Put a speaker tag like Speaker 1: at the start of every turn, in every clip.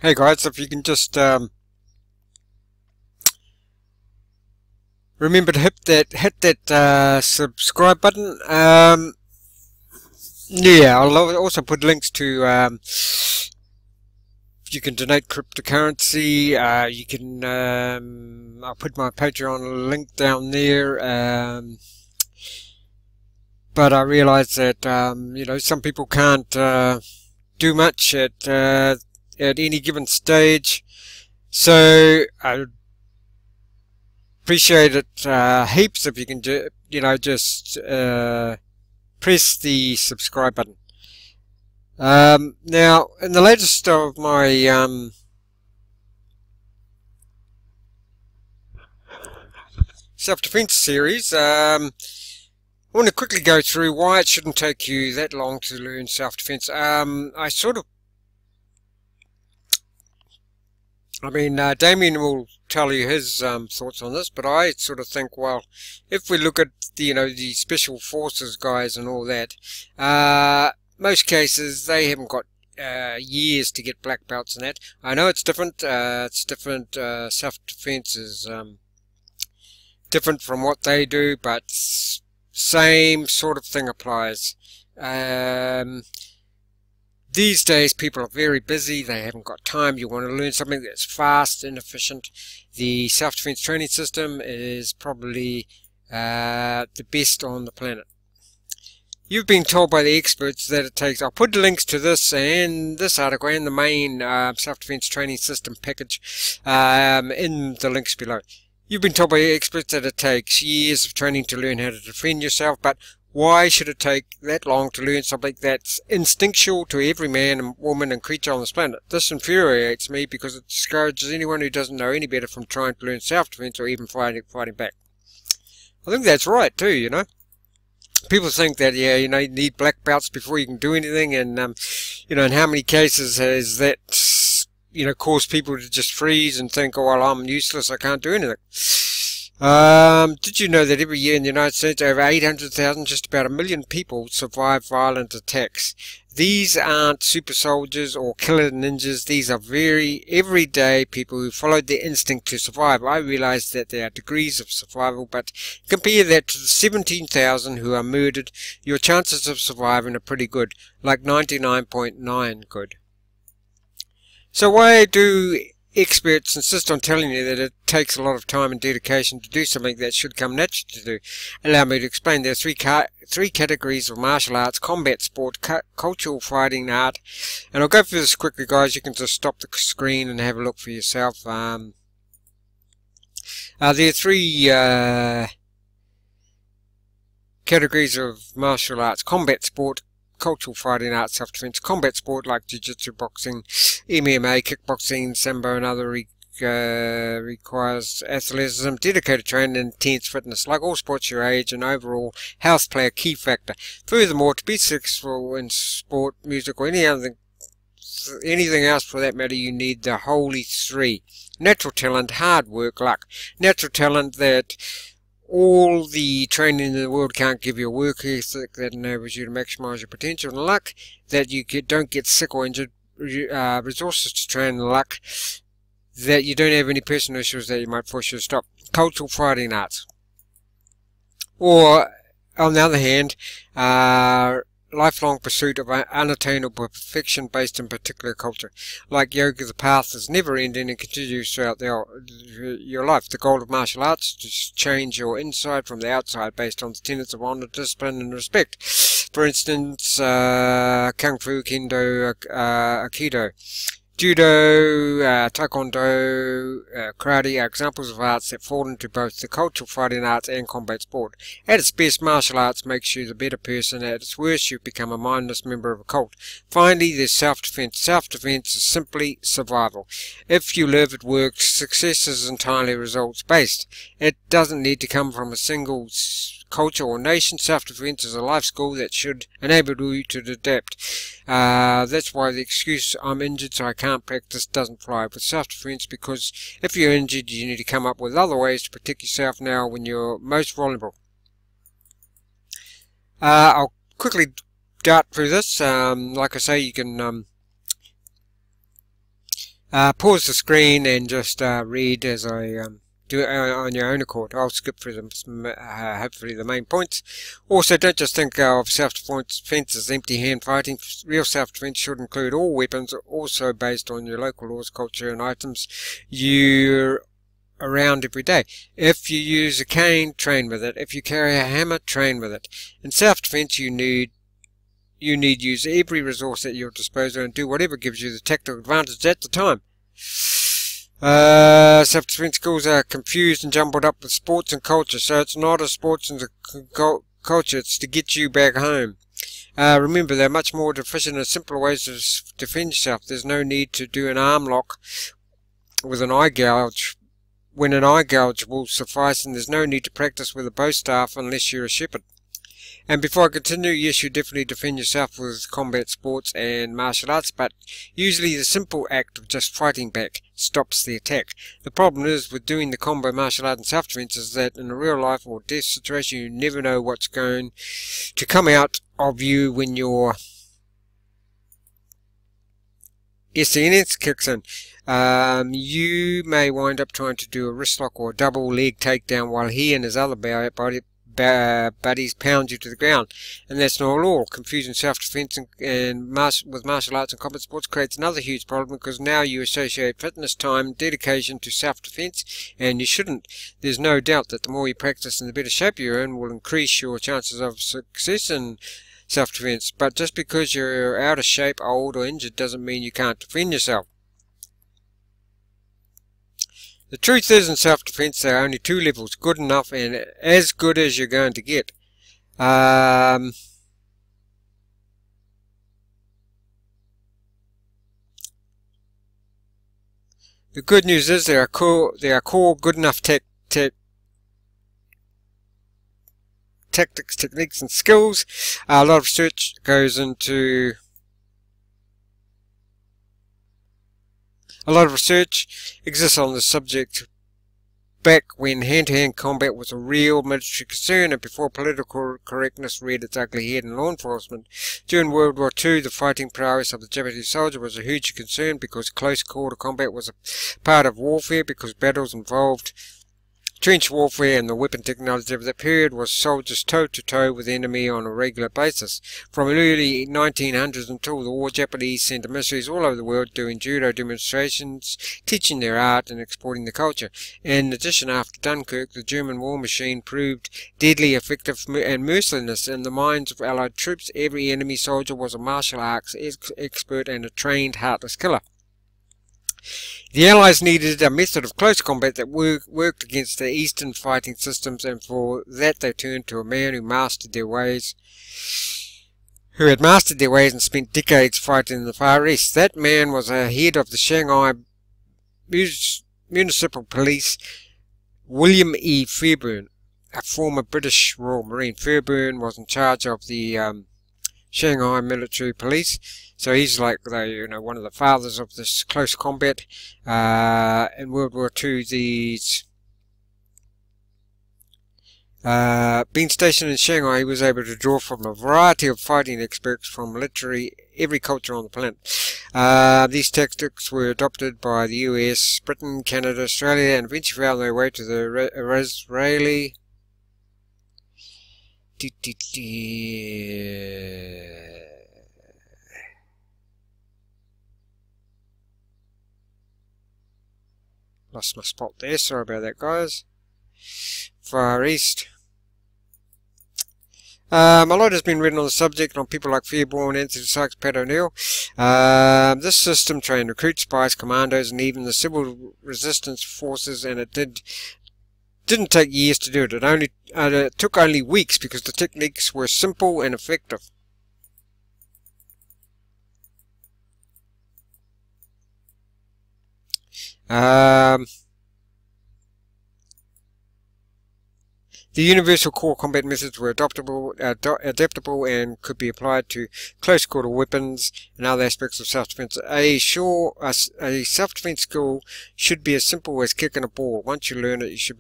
Speaker 1: Hey guys, if you can just remember to hit that subscribe button. Yeah, I'll also put links to you can donate cryptocurrency. You can I'll put my Patreon link down there. But I realise that you know, some people can't do much at any given stage, so I appreciate it heaps if you can just press the subscribe button. Now, in the latest of my self-defense series, I want to quickly go through why it shouldn't take you that long to learn self-defense. Damien will tell you his thoughts on this, but I sort of think, well, if we look at the special forces guys and all that, most cases they haven't got years to get black belts and that. I know it's different. Self-defense is different from what they do, but same sort of thing applies. These days people are very busy, they haven't got time. You want to learn something that's fast and efficient. The self-defense training system is probably the best on the planet. You've been told by the experts that it takes, I'll put the links to this and this article and the main self-defense training system package in the links below. You've been told by the experts that it takes years of training to learn how to defend yourself, but why should it take that long to learn something that's instinctual to every man and woman and creature on this planet? This infuriates me because it discourages anyone who doesn't know any better from trying to learn self-defense or even fighting back. I think that's right too, you know. People think that, yeah, you know, you need black belts before you can do anything, and you know, in how many cases has that, you know, caused people to just freeze and think, oh well, I'm useless, I can't do anything. Did you know that every year in the United States over 800,000, just about 1 million people survive violent attacks? These aren't super soldiers or killer ninjas. These are very everyday people who followed their instinct to survive. I realize that there are degrees of survival, but compare that to the 17,000 who are murdered. Your chances of surviving are pretty good, like 99.9 good. So why do experts insist on telling you that it takes a lot of time and dedication to do something that should come naturally to do? Allow me to explain. There are three categories of martial arts: combat sport, cultural fighting art, and I'll go through this quickly, guys. You can just stop the screen and have a look for yourself. There are three categories of martial arts: combat sport, cultural fighting arts, self-defense. Combat sport like jiu-jitsu, boxing, MMA, kickboxing, sambo and other requires athleticism, dedicated training and intense fitness. Like all sports, your age and overall health play a key factor. Furthermore, to be successful in sport, music or anything else for that matter, you need the holy three: natural talent, hard work, luck. Natural talent, that all the training in the world can't give you a work ethic that enables you to maximize your potential, and luck, that you don't get sick or injured. Resources to train, luck, that you don't have any personal issues that you might force you to stop. Cultural fighting arts, or on the other hand, lifelong pursuit of unattainable perfection based in particular culture. Like yoga, the path is never ending and continues throughout your life. The goal of martial arts is to change your inside from the outside based on the tenets of honor, discipline and respect. For instance, Kung Fu, Kendo, Aikido, Judo, Taekwondo, Karate are examples of arts that fall into both the cultural fighting arts and combat sport. At its best, martial arts makes you the better person. At its worst, you become a mindless member of a cult. Finally, there's self-defense. Self-defense is simply survival. If you live, it works. Success is entirely results-based. It doesn't need to come from a single culture or nation. Self-defense is a life skill that should enable you to adapt. That's why the excuse, I'm injured so I can't practice, doesn't fly with self-defense, because if you're injured you need to come up with other ways to protect yourself now when you're most vulnerable. I'll quickly dart through this. Like I say, you can Pause the screen and just read as I do it on your own accord. I'll skip through them, hopefully the main points. Also, don't just think of self-defense as empty-hand fighting. Real self-defense should include all weapons, also based on your local laws, culture, and items you're around every day. If you use a cane, train with it. If you carry a hammer, train with it. In self-defense, you need use every resource at your disposal and do whatever gives you the tactical advantage at the time. Self-defense skills are confused and jumbled up with sports and culture, so it's not a sports and a culture, it's to get you back home. Remember, there are much more efficient and simpler ways to defend yourself. There's no need to do an arm lock with an eye gouge when an eye gouge will suffice, and there's no need to practice with a bow staff unless you're a shepherd. And before I continue, yes, you definitely defend yourself with combat sports and martial arts, but usually the simple act of just fighting back stops the attack. The problem is with doing the combo martial art and self-defense is that in a real life or death situation, you never know what's going to come out of you when your SNS kicks in. You may wind up trying to do a wrist lock or a double leg takedown while he and his other buddies pound you to the ground, and that's not all. Confusing self-defense with martial arts and combat sports creates another huge problem, because now you associate fitness, time, dedication to self-defense, and you shouldn't. There's no doubt that the more you practice and the better shape you're in will increase your chances of success in self-defense, but just because you're out of shape, old or injured doesn't mean you can't defend yourself. The truth is, in self-defense, there are only two levels, good enough and as good as you're going to get. The good news is there are core good enough tactics, techniques, and skills. A lot of research goes into A lot of research exists on the subject back when hand-to-hand combat was a real military concern and before political correctness reared its ugly head in law enforcement. During World War II, the fighting prowess of the Japanese soldier was a huge concern because close quarter combat was a part of warfare, because battles involved trench warfare, and the weapon technology of that period was soldiers toe-to-toe with the enemy on a regular basis. From the early 1900s until the war, Japanese sent emissaries all over the world doing judo demonstrations, teaching their art and exporting the culture. In addition, after Dunkirk, the German war machine proved deadly effective and merciless in the minds of Allied troops. Every enemy soldier was a martial arts expert and a trained, heartless killer. The Allies needed a method of close combat that worked against the Eastern fighting systems, and for that they turned to a man who had mastered their ways and spent decades fighting in the Far East. That man was a head of the Shanghai Municipal Police, William E. Fairburn, a former British Royal Marine. Fairburn was in charge of the Shanghai Military Police. So he's like one of the fathers of this close combat. In World War II, being stationed in Shanghai, he was able to draw from a variety of fighting experts from literally every culture on the planet. These tactics were adopted by the US, Britain, Canada, Australia, and eventually found their way to the Israeli lost my spot there, sorry about that, guys. Far East. A lot has been written on the subject on people like Fairborn, Anthony Sykes, Pat O'Neill. This system trained recruits, spies, commandos, and even the civil resistance forces, and it didn't take years to do it. It took only weeks because the techniques were simple and effective. The universal core combat methods were adaptable and could be applied to close quarter weapons and other aspects of self-defense. A self-defense skill should be as simple as kicking a ball. Once you learn it, you should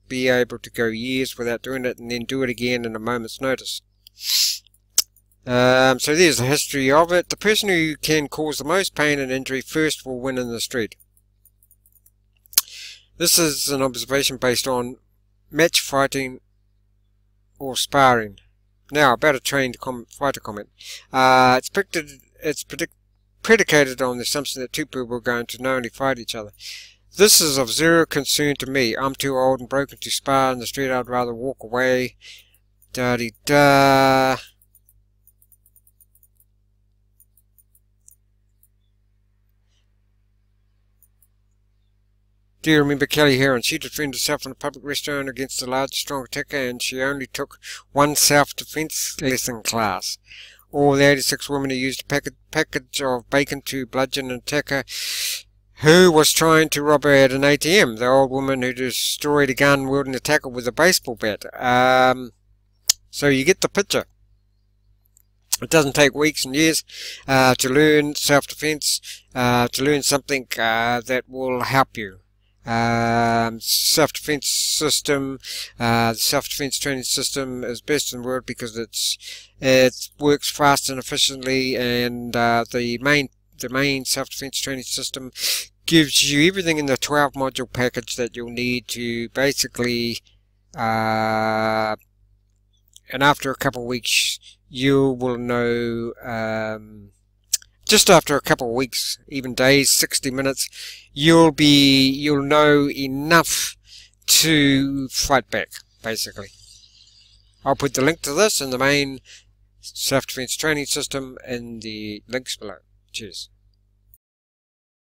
Speaker 1: be able to go years without doing it and then do it again in a moment's notice. So there's the history of it. The person who can cause the most pain and injury first will win in the street. This is an observation based on match fighting or sparring. Now, about a trained fighter comment. It's predicated on the assumption that two people are going to knowingly fight each other. This is of zero concern to me. I'm too old and broken to spar in the street. I'd rather walk away. Da-de-da. Do you remember Kelly Heron? She defended herself in a public restaurant against a large, strong attacker, and she only took one self-defense lesson class. All the 86 women who used a package of bacon to bludgeon an attacker who was trying to rob her at an ATM. The old woman who destroyed a gun-wielding attacker with a baseball bat. So you get the picture. It doesn't take weeks and years to learn self-defense, to learn something that will help you. Self-defense system, the self-defense training system is best in the world because it works fast and efficiently, and the main self-defense training system gives you everything in the 12 module package that you'll need to basically and after a couple of weeks you will know, just after a couple of weeks, even days, 60 minutes, you'll know enough to fight back, basically. I'll put the link to this and the main self-defense training system in the links below. Cheers.